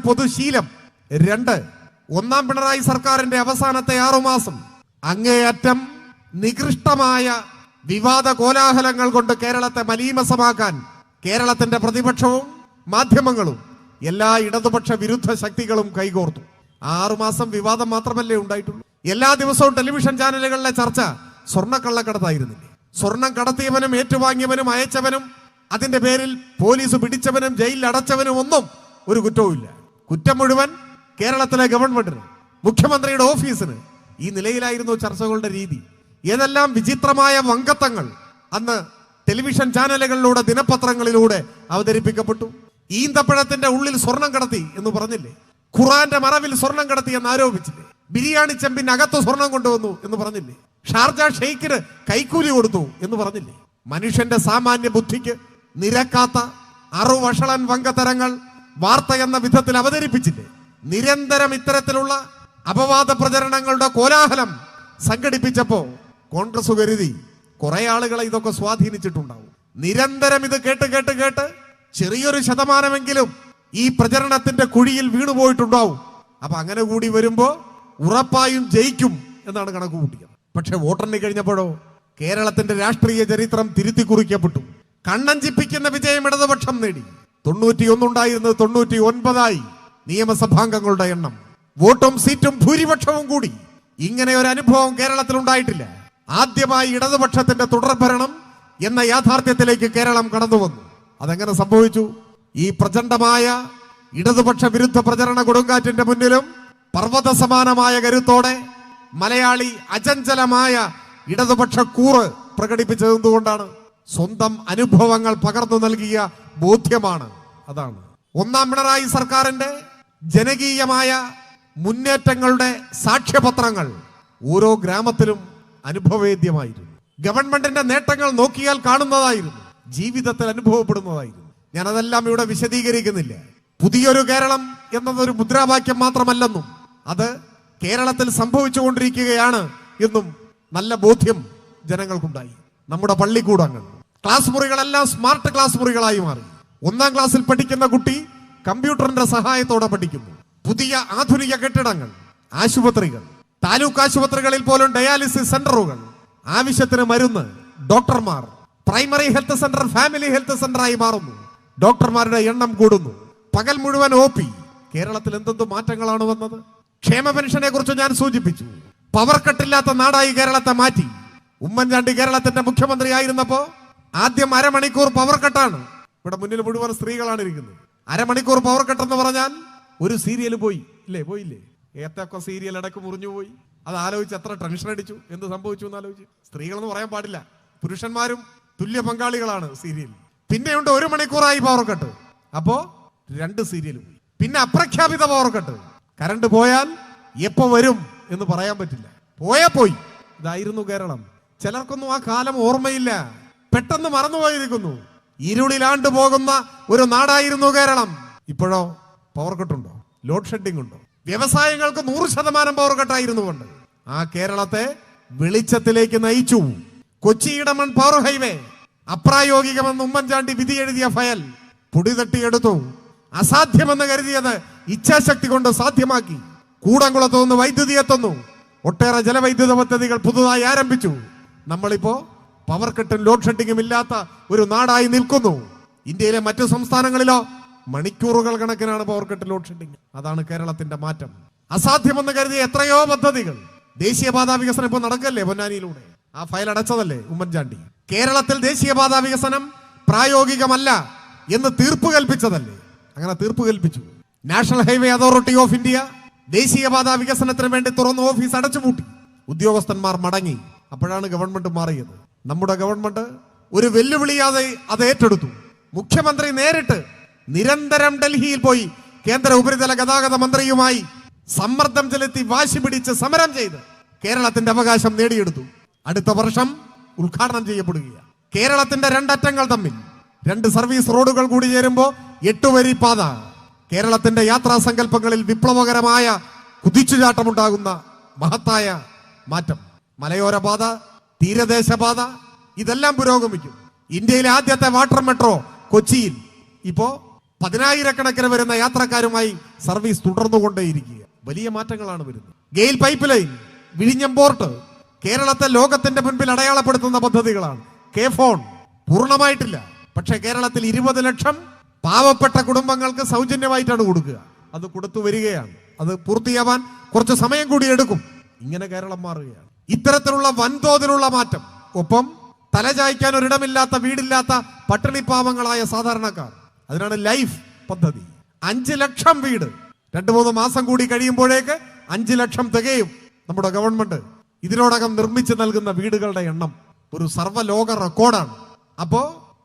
പൊതുശീലം. 2, ഒന്നാം പിണറായി സർക്കാരിന്റെ അവസാനത്തെ 6 മാസം അങ്ങേയറ്റം നികൃഷ്ടമായ വിവാദ കോലാഹലങ്ങൾ കൊണ്ട് കേരളത്തെ മലീമസമാക്കാൻ കേരളത്തിന്റെ പ്രതിപക്ഷവും മാധ്യമങ്ങളും എല്ലാ ഇടതുപക്ഷ വിരുദ്ധ ശക്തികളും കൈകോർത്തു. 6 മാസം വിവാദം മാത്രമല്ലേ ഉണ്ടായിട്ടുള്ളൂ. എല്ലാ ദിവസവും ടെലിവിഷൻ ചാനലുകളിലെ ചർച്ച സ്വർണ്ണക്കള്ളക്കടത്തായിരുന്നില്ലേ? സ്വർണം കടത്തിയവനും ഏറ്റുവാങ്ങിയവനും അയച്ചവനും അതിന്റെ പേരിൽ പോലീസ് പിടിച്ചവനും ജയിലിൽ അടച്ചവനും ഒന്നും ഒരു കുറ്റവുമില്ല. കുറ്റം മുഴുവൻ കേരളത്തിലെ ഗവൺമെന്റിന്, മുഖ്യമന്ത്രിയുടെ ഓഫീസിന്. ഈ നിലയിലായിരുന്നു ചർച്ചകളുടെ രീതി. ഏതെല്ലാം വിചിത്രമായ വങ്കത്തങ്ങൾ അന്ന് ടെലിവിഷൻ ചാനലുകളിലൂടെ ദിനപത്രങ്ങളിലൂടെ അവതരിപ്പിക്കപ്പെട്ടു. ഈന്തപ്പഴത്തിന്റെ ഉള്ളിൽ സ്വർണം കടത്തി എന്ന് പറഞ്ഞില്ലേ? ഖുറാന്റെ മറവിൽ സ്വർണം കടത്തി എന്ന് ആരോപിച്ചില്ലേ? ബിരിയാണി ചെമ്പിന് അകത്ത് സ്വർണം കൊണ്ടുവന്നു എന്ന് പറഞ്ഞില്ലേ? ഷാർജ ഷെയ്ഖിന് കൈക്കൂലി കൊടുത്തു എന്ന് പറഞ്ഞില്ലേ? മനുഷ്യന്റെ സാമാന്യ ബുദ്ധിക്ക് നിരക്കാത്ത അറുവഷളൻ വങ്കത്തരങ്ങൾ വാർത്ത എന്ന വിധത്തിൽ അവതരിപ്പിച്ചില്ലേ? നിരന്തരം ഇത്തരത്തിലുള്ള അപവാദ പ്രചരണങ്ങളുടെ കോലാഹലം സംഘടിപ്പിച്ചപ്പോ കോൺഗ്രസ് കരുതി കുറെ ആളുകളെ ഇതൊക്കെ സ്വാധീനിച്ചിട്ടുണ്ടാവും. നിരന്തരം ഇത് കേട്ട് ചെറിയൊരു ശതമാനമെങ്കിലും ഈ പ്രചരണത്തിന്റെ കുഴിയിൽ വീണുപോയിട്ടുണ്ടാവും. അപ്പൊ അങ്ങനെ കൂടി വരുമ്പോ ഉറപ്പായും ജയിക്കും എന്നാണ് കണക്ക് കൂട്ടിയത്. പക്ഷെ വോട്ടെണ്ണി കഴിഞ്ഞപ്പോഴോ കേരളത്തിന്റെ രാഷ്ട്രീയ ചരിത്രം തിരുത്തി കുറിക്കപ്പെട്ടു. കണ്ണഞ്ചിപ്പിക്കുന്ന വിജയം ഇടതുപക്ഷം നേടി. 91 ഉണ്ടായിരുന്നത് 99 നിയമസഭാംഗങ്ങളുടെ എണ്ണം. വോട്ടും സീറ്റും ഭൂരിപക്ഷവും കൂടി. ഇങ്ങനെ ഒരു അനുഭവം കേരളത്തിൽ ഉണ്ടായിട്ടില്ല. ആദ്യമായി ഇടതുപക്ഷത്തിന്റെ തുടർഭരണം എന്ന യാഥാർത്ഥ്യത്തിലേക്ക് കേരളം കടന്നു വന്നു. അതെങ്ങനെ സംഭവിച്ചു? ഈ പ്രചണ്ഡമായ ഇടതുപക്ഷ വിരുദ്ധ പ്രചരണ കൊടുങ്കാറ്റിന്റെ മുന്നിലും പർവ്വത സമാനമായ കരുത്തോടെ മലയാളി അചഞ്ചലമായ ഇടതുപക്ഷ കൂറ് പ്രകടിപ്പിച്ചത് എന്തുകൊണ്ടാണ്? സ്വന്തം അനുഭവങ്ങൾ പകർന്നു നൽകിയ ബോധ്യമാണ്. അതാണ് ഒന്നാം പിണറായി സർക്കാരിന്റെ ജനകീയമായ മുന്നേറ്റങ്ങളുടെ സാക്ഷ്യപത്രങ്ങൾ ഓരോ ഗ്രാമത്തിലും അനുഭവവേദ്യമായിരുന്നു. ഗവൺമെന്റിന്റെ നേട്ടങ്ങൾ നോക്കിയാൽ കാണുന്നതായിരുന്നു, ജീവിതത്തിൽ അനുഭവപ്പെടുന്നതായിരുന്നു. ഞാനതെല്ലാം ഇവിടെ വിശദീകരിക്കുന്നില്ല. പുതിയൊരു കേരളം എന്നതൊരു മുദ്രാവാക്യം മാത്രമല്ലെന്നും അത് കേരളത്തിൽ സംഭവിച്ചുകൊണ്ടിരിക്കുകയാണ് എന്നും നല്ല ബോധ്യം ജനങ്ങൾക്കുണ്ടായി. നമ്മുടെ പള്ളിക്കൂടങ്ങൾ, ക്ലാസ് മുറികളെല്ലാം സ്മാർട്ട് ക്ലാസ് മുറികളായി മാറി. 1ാം ക്ലാസ്സിൽ പഠിക്കുന്ന കുട്ടി കമ്പ്യൂട്ടറിന്റെ സഹായത്തോടെ പഠിക്കുന്നു. പുതിയ ആധുനിക കെട്ടിടങ്ങൾ, ആശുപത്രികൾ, താലൂക്ക് ആശുപത്രികളിൽ പോലും ഡയാലിസിസ് സെന്ററുകൾ, ആവശ്യത്തിന് മരുന്ന്, ഡോക്ടർമാർ, primary health centre family health സെന്ററായി മാറുന്നു. ഡോക്ടർമാരുടെ എണ്ണം കൂടുന്നു. പകൽ മുഴുവൻ OP. കേരളത്തിൽ എന്തെന്ത് മാറ്റങ്ങളാണ് വന്നത്? ക്ഷേമ പെൻഷനെ കുറിച്ച് ഞാൻ സൂചിപ്പിച്ചു. പവർ കട്ടില്ലാത്ത നാടായി കേരളത്തെ മാറ്റി. ഉമ്മൻചാണ്ടി കേരളത്തിന്റെ മുഖ്യമന്ത്രി ആയിരുന്നപ്പോ ആദ്യം അരമണിക്കൂർ പവർ കട്ടാണ്. ഇവിടെ മുന്നിൽ മുഴുവൻ സ്ത്രീകളാണ് ഇരിക്കുന്നത്. അരമണിക്കൂർ പവർ കട്ടെന്ന് പറഞ്ഞാൽ ഒരു സീരിയൽ പോയില്ലേ? ഏത്തൊക്കെ സീരിയൽ ഇടയ്ക്ക് മുറിഞ്ഞു പോയി. അത് ആലോചിച്ച് എത്ര ടെൻഷൻ അടിച്ചു. എന്ത് സംഭവിച്ചു എന്ന് ആലോചിച്ച്. സ്ത്രീകളെന്ന് പറയാൻ പാടില്ല, പുരുഷന്മാരും തുല്യ പങ്കാളികളാണ് സീരിയൽ. പിന്നെയുണ്ട് 1 മണിക്കൂറായി പവർ കട്ട്. അപ്പോ 2 സീരിയൽ പോയി. പിന്നെ അപ്രഖ്യാപിത പവർ കട്ട്. കറണ്ട് പോയാൽ എപ്പോ വരും എന്ന് പറയാൻ പറ്റില്ല. പോയി. ഇതായിരുന്നു കേരളം. ചിലർക്കൊന്നും ആ കാലം ഓർമ്മയില്ല, പെട്ടെന്ന് മറന്നുപോയിരിക്കുന്നു. ഇരുളിലാണ്ട് പോകുന്ന ഒരു നാടായിരുന്നു കേരളം. ഇപ്പോഴോ പവർ കട്ടുണ്ടോ? ലോഡ് ഷെഡിംഗ് ഉണ്ടോ? വ്യവസായങ്ങൾക്ക് 100% പവർ കട്ടായിരുന്നു കൊണ്ട് ആ കേരളത്തെ വെളിച്ചത്തിലേക്ക് നയിച്ചു. കൊച്ചി ഇടമൺ പവർ ഹൈവേ അപ്രായോഗികമെന്ന് ഉമ്മൻചാണ്ടി വിധി എഴുതിയ ഫയൽ പൊടി തട്ടിയെടുത്തു. അസാധ്യമെന്ന് കരുതിയത് ഇച്ഛാശക്തി കൊണ്ട് സാധ്യമാക്കി. കൂടംകുളത്ത് നിന്ന് വൈദ്യുതി എത്തുന്നു. ഒട്ടേറെ ജലവൈദ്യുത പദ്ധതികൾ പുതുതായി ആരംഭിച്ചു. നമ്മളിപ്പോ പവർ കട്ടും ലോഡ് ഷെഡിങ്ങും ഇല്ലാത്ത ഒരു നാടായി നിൽക്കുന്നു. ഇന്ത്യയിലെ മറ്റു സംസ്ഥാനങ്ങളിലോ മണിക്കൂറുകൾ കണക്കിനാണ് പവർ കട്ട്, ലോഡ് ഷെഡിങ്. അതാണ് കേരളത്തിന്റെ മാറ്റം. അസാധ്യമെന്ന് കരുതിയ എത്രയോ പദ്ധതികൾ. ദേശീയപാതാ വികസനം ഇപ്പൊ നടക്കല്ലേ പൊന്നാനിയിലൂടെ? ആ ഫയൽ അടച്ചതല്ലേ ഉമ്മൻചാണ്ടി? കേരളത്തിൽ ദേശീയപാതാ വികസനം പ്രായോഗികമല്ല എന്ന് തീർപ്പ് കൽപ്പിച്ചതല്ലേ? അങ്ങനെ തീർപ്പ് കൽപ്പിച്ചു. National highway authority of India ദേശീയപാതാ വികസനത്തിന് വേണ്ടി തുറന്ന ഓഫീസ് അടച്ചുപൂട്ടി. ഉദ്യോഗസ്ഥന്മാർ മടങ്ങി. അപ്പോഴാണ് ഗവൺമെന്റ് മാറിയത്. നമ്മുടെ ഗവൺമെന്റ് ഒരു വെല്ലുവിളിയാതെ അത് ഏറ്റെടുത്തു. മുഖ്യമന്ത്രി നേരിട്ട് നിരന്തരം ഡൽഹിയിൽ പോയി കേന്ദ്ര ഉപരിതല ഗതാഗത മന്ത്രിയുമായി സമ്മർദ്ദം ചെലുത്തി വാശി പിടിച്ച് സമരം ചെയ്ത് കേരളത്തിന്റെ അവകാശം നേടിയെടുത്തു. അടുത്ത വർഷം ഉദ്ഘാടനം ചെയ്യപ്പെടുകയാണ്. കേരളത്തിന്റെ 2 അറ്റങ്ങൾ തമ്മിൽ 2 സർവീസ് റോഡുകൾ കൂടി ചേരുമ്പോൾ 8 വരി പാത. കേരളത്തിന്റെ യാത്രാ സങ്കല്പങ്ങളിൽ വിപ്ലവകരമായ കുതിച്ചുചാട്ടമുണ്ടാകുന്ന മഹത്തായ മാറ്റം. മലയോര പാത, തീരദേശ പാത, ഇതെല്ലാം പുരോഗമിക്കും. ഇന്ത്യയിലെ ആദ്യത്തെ വാട്ടർ മെട്രോ കൊച്ചിയിൽ. ഇപ്പോ 10,000-കണക്കിന് വരുന്ന യാത്രക്കാരുമായി സർവീസ് തുടർന്നുകൊണ്ടേയിരിക്കുക. വലിയ മാറ്റങ്ങളാണ് വരുന്നത്. ഗെയിൽ പൈപ്പ് ലൈൻ, വിഴിഞ്ഞം പോർട്ട് കേരളത്തെ ലോകത്തിന്റെ മുൻപിൽ അടയാളപ്പെടുത്തുന്ന പദ്ധതികളാണ്. കെ-ഫോൺ പൂർണ്ണമായിട്ടില്ല, പക്ഷേ കേരളത്തിൽ 20 ലക്ഷം പാവപ്പെട്ട കുടുംബങ്ങൾക്ക് സൗജന്യമായിട്ടാണ് കൊടുക്കുക. അത് കൊടുത്തു വരികയാണ്. അത് പൂർത്തിയാവാൻ കുറച്ച് സമയം കൂടി എടുക്കും. ഇങ്ങനെ കേരളം മാറുകയാണ്. ഇത്തരത്തിലുള്ള വൻതോതിലുള്ള മാറ്റം, ഒപ്പം തലചായ്ക്കാൻ ഒരിടമില്ലാത്ത, വീടില്ലാത്ത പട്ടിണിപ്പാവങ്ങളായ സാധാരണക്കാർ. അതിനാണ് ലൈഫ് പദ്ധതി. 5 ലക്ഷം വീട് 2-3 മാസം കൂടി കഴിയുമ്പോഴേക്ക് 5 ലക്ഷം തികയും. നമ്മുടെ ഗവൺമെന്റ് ഇതിനോടകം നിർമ്മിച്ചു നൽകുന്ന വീടുകളുടെ എണ്ണം ഒരു സർവ്വലോക റെക്കോർഡാണ്. അപ്പോ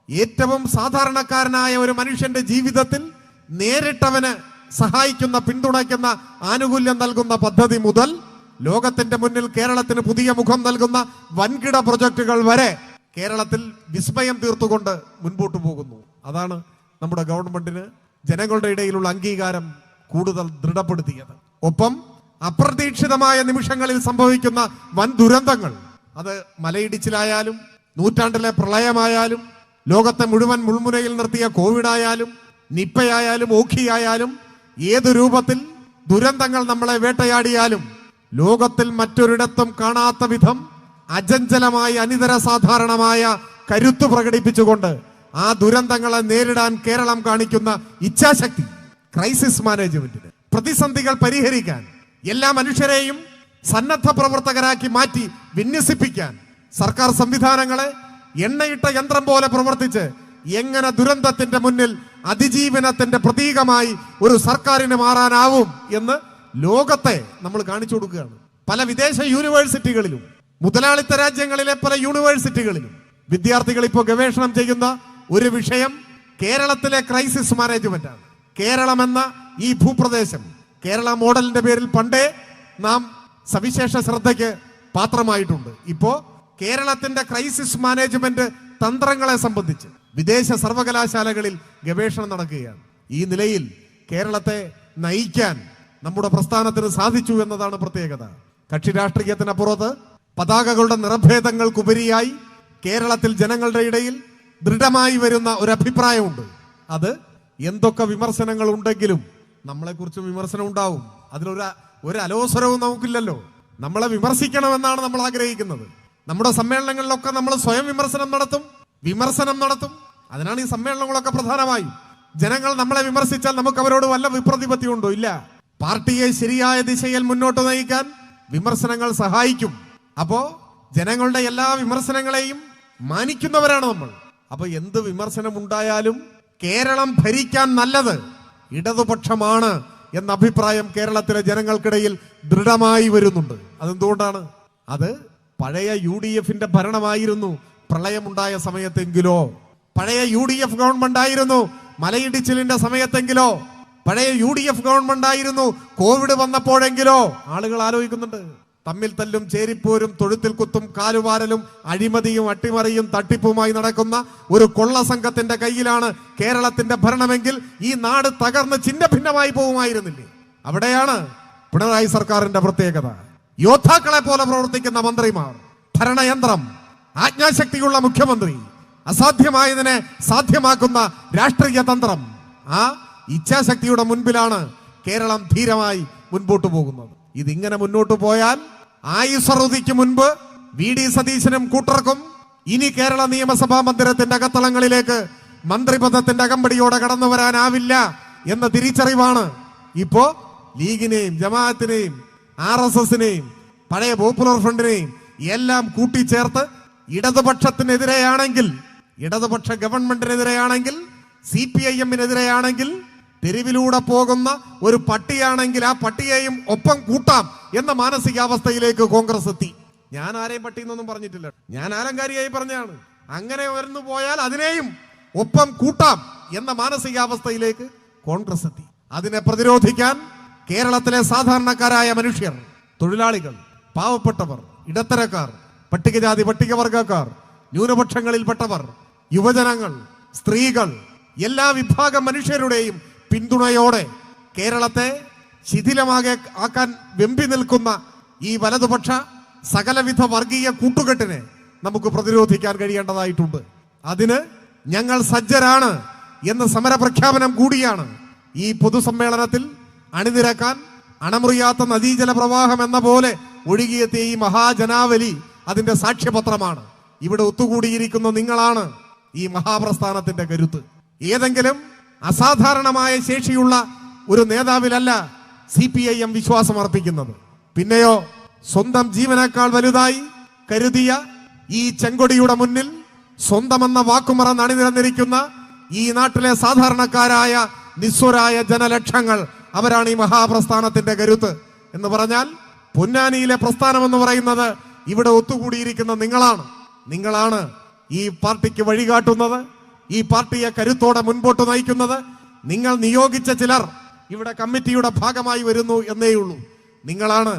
ഏറ്റവും സാധാരണക്കാരനായ ഒരു മനുഷ്യന്റെ ജീവിതത്തിൽ നേരിട്ടവന് സഹായിക്കുന്ന, പിന്തുണയ്ക്കുന്ന, ആനുകൂല്യം നൽകുന്ന പദ്ധതി മുതൽ ലോകത്തിന്റെ മുന്നിൽ കേരളത്തിന് പുതിയ മുഖം നൽകുന്ന വൻകിട പ്രൊജക്ടുകൾ വരെ കേരളത്തിൽ വിസ്മയം തീർത്തുകൊണ്ട് മുൻപോട്ട് പോകുന്നു. അതാണ് നമ്മുടെ ഗവൺമെന്റിന് ജനങ്ങളുടെ ഇടയിലുള്ള അംഗീകാരം കൂടുതൽ ദൃഢപ്പെടുത്തിയത്. ഒപ്പം അപ്രതീക്ഷിതമായ നിമിഷങ്ങളിൽ സംഭവിക്കുന്ന വൻ ദുരന്തങ്ങൾ, അത് മലയിടിച്ചിലായാലും, നൂറ്റാണ്ടിലെ പ്രളയമായാലും, ലോകത്തെ മുഴുവൻ മുൾമുനയിൽ നിർത്തിയ കോവിഡായാലും, നിപ്പയായാലും, ഓഖിയായാലും, ഏതു രൂപത്തിൽ ദുരന്തങ്ങൾ നമ്മളെ വേട്ടയാടിയാലും ലോകത്തിൽ മറ്റൊരിടത്തും കാണാത്ത വിധം അചഞ്ചലമായ, അനിതര സാധാരണമായ കരുത്ത് പ്രകടിപ്പിച്ചുകൊണ്ട് ആ ദുരന്തങ്ങളെ നേരിടാൻ കേരളം കാണിക്കുന്ന ഇച്ഛാശക്തി, ക്രൈസിസ് മാനേജ്മെന്റിന്, പ്രതിസന്ധികൾ പരിഹരിക്കാൻ, എല്ലാ മനുഷ്യരെയും സന്നദ്ധ പ്രവർത്തകരാക്കി മാറ്റി വിന്യസിപ്പിക്കാൻ സർക്കാർ സംവിധാനങ്ങളെ എണ്ണയിട്ട യന്ത്രം പോലെ പ്രവർത്തിച്ച് എങ്ങനെ ദുരന്തത്തിന്റെ മുന്നിൽ അതിജീവനത്തിന്റെ പ്രതീകമായി ഒരു സർക്കാരിന് മാറാനാവും എന്ന് ലോകത്തെ നമ്മൾ കാണിച്ചു കൊടുക്കുകയാണ്. പല വിദേശ യൂണിവേഴ്സിറ്റികളിലും, മുതലാളിത്ത രാജ്യങ്ങളിലെ പല യൂണിവേഴ്സിറ്റികളിലും വിദ്യാർത്ഥികൾ ഇപ്പോൾ ഗവേഷണം ചെയ്യുന്ന ഒരു വിഷയം കേരളത്തിലെ ക്രൈസിസ് മാനേജ്മെന്റ് ആണ്. കേരളം എന്ന ഈ ഭൂപ്രദേശം, കേരള മോഡലിന്റെ പേരിൽ പണ്ടേ നാം സവിശേഷ ശ്രദ്ധയ്ക്ക് പാത്രമായിട്ടുണ്ട്. ഇപ്പോ കേരളത്തിന്റെ ക്രൈസിസ് മാനേജ്മെന്റ് തന്ത്രങ്ങളെ സംബന്ധിച്ച് വിദേശ സർവകലാശാലകളിൽ ഗവേഷണം നടക്കുകയാണ്. ഈ നിലയിൽ കേരളത്തെ നയിക്കാൻ നമ്മുടെ പ്രസ്ഥാനത്തിന് സാധിച്ചു എന്നതാണ് പ്രത്യേകത. കക്ഷി രാഷ്ട്രീയത്തിനപ്പുറത്ത് പതാകകളുടെ നിറഭേദങ്ങൾക്കുപരിയായി കേരളത്തിൽ ജനങ്ങളുടെ ഇടയിൽ ദൃഢമായി വരുന്ന ഒരു അഭിപ്രായമുണ്ട്. അത് എന്തൊക്കെ വിമർശനങ്ങൾ ഉണ്ടെങ്കിലും നമ്മളെക്കുറിച്ച് വിമർശനം ഉണ്ടാവും. അതിലൊരു അലോസരവും നമുക്കില്ലല്ലോ. നമ്മളെ വിമർശിക്കണമെന്നാണ് നമ്മൾ ആഗ്രഹിക്കുന്നത്. നമ്മുടെ സമ്മേളനങ്ങളിലൊക്കെ നമ്മൾ സ്വയം വിമർശനം നടത്തും. അതിനാണ് ഈ സമ്മേളനങ്ങളൊക്കെ പ്രധാനമായും. ജനങ്ങൾ നമ്മളെ വിമർശിച്ചാൽ നമുക്ക് അവരോട് വല്ല വിപ്രതിപത്തിയുണ്ടോ? ഇല്ല. പാർട്ടിയെ ശരിയായ ദിശയിൽ മുന്നോട്ട് നയിക്കാൻ വിമർശനങ്ങൾ സഹായിക്കും. അപ്പോ ജനങ്ങളുടെ എല്ലാ വിമർശനങ്ങളെയും മാനിക്കുന്നവരാണ് നമ്മൾ. അപ്പൊ എന്ത് വിമർശനം ഉണ്ടായാലും കേരളം ഭരിക്കാൻ നല്ലത് ഇടതുപക്ഷമാണ് എന്ന അഭിപ്രായം കേരളത്തിലെ ജനങ്ങൾക്കിടയിൽ ദൃഢമായി വരുന്നുണ്ട്. അതെന്തുകൊണ്ടാണ്? അത് പഴയ UDF-ന്റെ ഭരണമായിരുന്നു പ്രളയമുണ്ടായ സമയത്തെങ്കിലോ, പഴയ UDF ഗവൺമെന്റ് ആയിരുന്നു മലയിടിച്ചിലിന്റെ സമയത്തെങ്കിലോ, പഴയ UDF ഗവൺമെന്റ് ആയിരുന്നു കോവിഡ് വന്നപ്പോഴെങ്കിലോ ആളുകൾ ആലോചിക്കുന്നുണ്ട്. തമ്മിൽ തല്ലും, ചേരിപ്പോരും, തൊഴുത്തിൽ കുത്തും, കാലുവാരലും, അഴിമതിയും, അട്ടിമറിയും, തട്ടിപ്പുമായി നടക്കുന്ന ഒരു കൊള്ള സംഘത്തിന്റെ കയ്യിലാണ് കേരളത്തിന്റെ ഭരണമെങ്കിൽ ഈ നാട് തകർന്ന് ചിഹ്ന ഭിന്നമായി പോകുമായിരുന്നില്ലേ? അവിടെയാണ് പിണറായി സർക്കാരിന്റെ പ്രത്യേകത. യോദ്ധാക്കളെ പോലെ പ്രവർത്തിക്കുന്ന മന്ത്രിമാർ, ഭരണയന്ത്രം, ആജ്ഞാശക്തിയുള്ള മുഖ്യമന്ത്രി, അസാധ്യമായതിനെ സാധ്യമാക്കുന്ന രാഷ്ട്രീയ തന്ത്രം, ആ ഇച്ഛാശക്തിയുടെ മുൻപിലാണ് കേരളം ധീരമായി മുൻപോട്ട് പോകുന്നത്. ഇതിങ്ങനെ മുന്നോട്ട് പോയാൽ ആയുസ്സറുതിക്ക് മുൻപ് VD സതീശനും കൂട്ടർക്കും ഇനി കേരള നിയമസഭാ മന്ദിരത്തിന്റെ അകത്തളങ്ങളിലേക്ക് മന്ത്രിപദത്തിന്റെ അകമ്പടിയോടെ കടന്നു വരാനാവില്ല എന്ന തിരിച്ചറിവാണ് ഇപ്പോ ലീഗിനെയും ജമാഅത്തിനെയും RSSനെയും പഴയ പോപ്പുലർ ഫ്രണ്ടിനെയും എല്ലാം കൂട്ടിച്ചേർത്ത് ഇടതുപക്ഷത്തിനെതിരെയാണെങ്കിൽ, ഇടതുപക്ഷ ഗവൺമെന്റിനെതിരെയാണെങ്കിൽ, CPIM-നെതിരെയാണെങ്കിൽ, തെരുവിലൂടെ പോകുന്ന ഒരു പട്ടിയാണെങ്കിൽ ആ പട്ടിയെയും ഒപ്പം കൂട്ടാം എന്ന മാനസികാവസ്ഥയിലേക്ക് കോൺഗ്രസ് എത്തി. ഞാൻ ആരെയും പട്ടിയെന്നൊന്നും പറഞ്ഞിട്ടില്ല, ഞാൻ ആലങ്കാരിയായി പറഞ്ഞാണ്. അങ്ങനെ ഉയർന്നു പോയാൽ അതിനെയും ഒപ്പം കൂട്ടാം എന്ന മാനസികാവസ്ഥയിലേക്ക് കോൺഗ്രസ് എത്തി. അതിനെ പ്രതിരോധിക്കാൻ കേരളത്തിലെ സാധാരണക്കാരായ മനുഷ്യർ, തൊഴിലാളികൾ, പാവപ്പെട്ടവർ, ഇടത്തരക്കാർ, പട്ടികജാതി പട്ടികവർഗക്കാർ, ന്യൂനപക്ഷങ്ങളിൽപ്പെട്ടവർ, യുവജനങ്ങൾ, സ്ത്രീകൾ, എല്ലാ വിഭാഗം മനുഷ്യരുടെയും പിന്തുണയോടെ കേരളത്തെ ശിഥിലമാകെ ആക്കാൻ വെമ്പി നിൽക്കുന്ന ഈ വലതുപക്ഷ സകലവിധ വർഗീയ കൂട്ടുകെട്ടിനെ നമുക്ക് പ്രതിരോധിക്കാൻ കഴിയേണ്ടതായിട്ടുണ്ട്. അതിന് ഞങ്ങൾ സജ്ജരാണ്. എന്ന സമരപ്രഖ്യാപനം കൂടിയാണ് ഈ പൊതുസമ്മേളനത്തിൽ അണിനിരക്കാൻ അണമുറിയാത്ത നദീജല പ്രവാഹം എന്ന പോലെ ഒഴുകിയെത്തിയ ഈ മഹാജനാവലി അതിന്റെ സാക്ഷ്യപത്രമാണ്. ഇവിടെ ഒത്തുകൂടിയിരിക്കുന്ന നിങ്ങളാണ് ഈ മഹാപ്രസ്ഥാനത്തിന്റെ കരുത്ത്. ഏതെങ്കിലും അസാധാരണമായ ശേഷിയുള്ള ഒരു നേതാവിലല്ല CPIM വിശ്വാസം അർപ്പിക്കുന്നത്. പിന്നെയോ സ്വന്തം ജീവനേക്കാൾ വലുതായി കരുതിയ ഈ ചെങ്കൊടിയുടെ മുന്നിൽ സ്വന്തമെന്ന വാക്കുമറന്ന് അണിനിരന്നിരിക്കുന്ന ഈ നാട്ടിലെ സാധാരണക്കാരായ നിസ്വരായ ജനലക്ഷങ്ങൾ, അവരാണ് ഈ മഹാപ്രസ്ഥാനത്തിന്റെ കരുത്ത്. എന്ന് പറഞ്ഞാൽ പൊന്നാനിയിലെ പ്രസ്ഥാനം എന്ന് പറയുന്നത് ഇവിടെ ഒത്തുകൂടിയിരിക്കുന്ന നിങ്ങളാണ് ഈ പാർട്ടിക്ക് വഴികാട്ടുന്നത്, ഈ പാർട്ടിയെ കരുത്തോടെ മുൻപോട്ട് നയിക്കുന്നത്. നിങ്ങൾ നിയോഗിച്ച ചിലർ ഇവിടെ കമ്മിറ്റിയുടെ ഭാഗമായി വരുന്നു എന്നേയുള്ളൂ. നിങ്ങളാണ്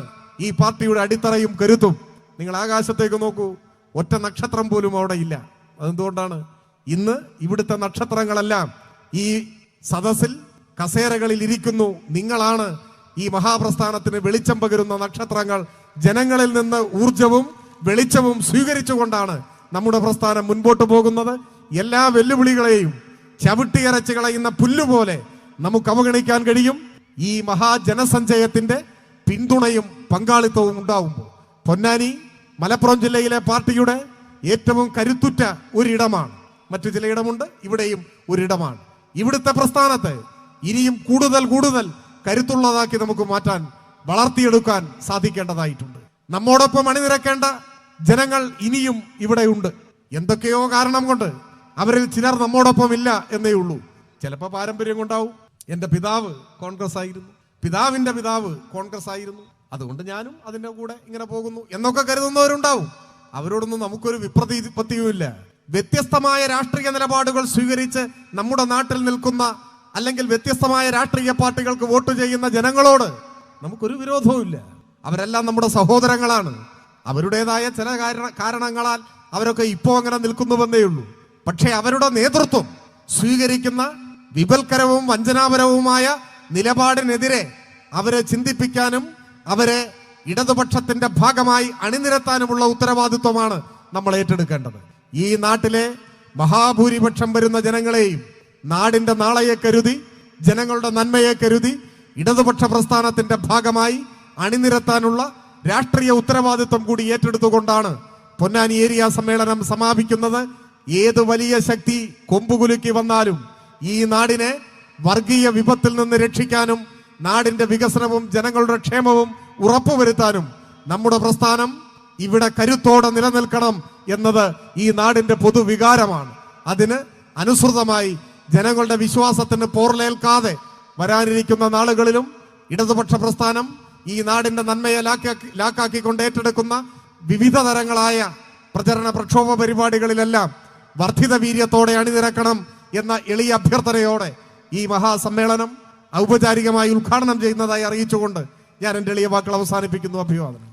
ഈ പാർട്ടിയുടെ അടിത്തറയും കരുത്തും. നിങ്ങൾ ആകാശത്തേക്ക് നോക്കൂ, ഒറ്റ നക്ഷത്രം പോലും അവിടെ ഇല്ല. അതെന്തുകൊണ്ടാണ്? ഇന്ന് ഇവിടുത്തെ നക്ഷത്രങ്ങളെല്ലാം ഈ സദസ്സിൽ കസേരകളിൽ ഇരിക്കുന്നു. നിങ്ങളാണ് ഈ മഹാപ്രസ്ഥാനത്തിന് വെളിച്ചം പകരുന്ന നക്ഷത്രങ്ങൾ. ജനങ്ങളിൽ നിന്ന് ഊർജവും വെളിച്ചവും സ്വീകരിച്ചുകൊണ്ടാണ് നമ്മുടെ പ്രസ്ഥാനം മുൻപോട്ട് പോകുന്നത്. എല്ലാ വെല്ലുവിളികളെയും ചവിട്ടിയരച്ച് കളയുന്ന പുല്ലുപോലെ നമുക്ക് അവഗണിക്കാൻ കഴിയും ഈ മഹാജനസഞ്ചയത്തിന്റെ പിന്തുണയും പങ്കാളിത്തവും ഉണ്ടാവുമ്പോൾ. പൊന്നാനി മലപ്പുറം ജില്ലയിലെ പാർട്ടിയുടെ ഏറ്റവും കരുത്തുറ്റ ഒരിടമാണ്. മറ്റു ചിലയിടമുണ്ട്, ഇവിടെയും ഒരിടമാണ്. ഇവിടുത്തെ പ്രസ്ഥാനത്തെ ഇനിയും കൂടുതൽ കരുത്തുള്ളതാക്കി നമുക്ക് മാറ്റാൻ, വളർത്തിയെടുക്കാൻ സാധിക്കേണ്ടതായിട്ടുണ്ട്. നമ്മോടൊപ്പം അണിനിരക്കേണ്ട ജനങ്ങൾ ഇനിയും ഇവിടെയുണ്ട്. എന്തൊക്കെയോ കാരണം കൊണ്ട് അവരിൽ ചിലർ നമ്മോടൊപ്പം ഇല്ല എന്നേ ഉള്ളൂ. ചിലപ്പോൾ പാരമ്പര്യം കൊണ്ടാവും. എൻ്റെ പിതാവ് കോൺഗ്രസ് ആയിരുന്നു, പിതാവിൻ്റെ പിതാവ് കോൺഗ്രസ് ആയിരുന്നു, അതുകൊണ്ട് ഞാനും അതിൻ്റെ കൂടെ ഇങ്ങനെ പോകുന്നു എന്നൊക്കെ കരുതുന്നവരുണ്ടാവും. അവരോടൊന്നും നമുക്കൊരു വിപ്രതിപത്തിയുമില്ല. വ്യത്യസ്തമായ രാഷ്ട്രീയ നിലപാടുകൾ സ്വീകരിച്ച് നമ്മുടെ നാട്ടിൽ നിൽക്കുന്ന അല്ലെങ്കിൽ വ്യത്യസ്തമായ രാഷ്ട്രീയ പാർട്ടികൾക്ക് വോട്ട് ചെയ്യുന്ന ജനങ്ങളോട് നമുക്കൊരു വിരോധവുമില്ല. അവരെല്ലാം നമ്മുടെ സഹോദരങ്ങളാണ്. അവരുടേതായ ചില കാരണങ്ങളാൽ അവരൊക്കെ ഇപ്പോൾ അങ്ങനെ നിൽക്കുന്നുവെന്നേ ഉള്ളൂ. പക്ഷേ അവരുടെ നേതൃത്വം സ്വീകരിക്കുന്ന വിപൽക്കരവും വഞ്ചനാപരവുമായ നിലപാടിനെതിരെ അവരെ ചിന്തിപ്പിക്കാനും അവരെ ഇടതുപക്ഷത്തിന്റെ ഭാഗമായി അണിനിരത്താനുമുള്ള ഉത്തരവാദിത്വമാണ് നമ്മൾ ഏറ്റെടുക്കേണ്ടത്. ഈ നാട്ടിലെ മഹാഭൂരിപക്ഷം വരുന്ന ജനങ്ങളെയും നാടിന്റെ നാളെയെ കരുതി, ജനങ്ങളുടെ നന്മയെ കരുതി ഇടതുപക്ഷ പ്രസ്ഥാനത്തിന്റെ ഭാഗമായി അണിനിരത്താനുള്ള രാഷ്ട്രീയ ഉത്തരവാദിത്വം കൂടി ഏറ്റെടുത്തുകൊണ്ടാണ് പൊന്നാനി ഏരിയ സമ്മേളനം സമാപിക്കുന്നത്. ഏത് വലിയ ശക്തി കൊമ്പുകുലുക്കി വന്നാലും ഈ നാടിനെ വർഗീയ വിപത്തിൽ നിന്ന് രക്ഷിക്കാനും നാടിന്റെ വികസനവും ജനങ്ങളുടെ ക്ഷേമവും ഉറപ്പുവരുത്താനും നമ്മുടെ പ്രസ്ഥാനം ഇവിടെ കരുത്തോടെ നിലനിൽക്കണം എന്നത് ഈ നാടിന്റെ പൊതുവികാരമാണ്. അതിന് അനുസൃതമായി ജനങ്ങളുടെ വിശ്വാസത്തിന് പോർലേൽക്കാതെ വരാനിരിക്കുന്ന നാളുകളിലും ഇടതുപക്ഷ പ്രസ്ഥാനം ഈ നാടിന്റെ നന്മയെ ലാക്കാക്കിക്കൊണ്ട് ഏറ്റെടുക്കുന്ന വിവിധ തരങ്ങളായ പ്രചരണ പ്രക്ഷോഭ പരിപാടികളിലെല്ലാം വർദ്ധിത വീര്യത്തോടെ അണിനിരക്കണം എന്ന എളിയ അഭ്യർത്ഥനയോടെ ഈ മഹാസമ്മേളനം ഔപചാരികമായി ഉദ്ഘാടനം ചെയ്യുന്നതായി അറിയിച്ചുകൊണ്ട് ഞാൻ എൻ്റെ എളിയ വാക്കുകൾ അവസാനിപ്പിക്കുന്നു. അഭിവാദനം.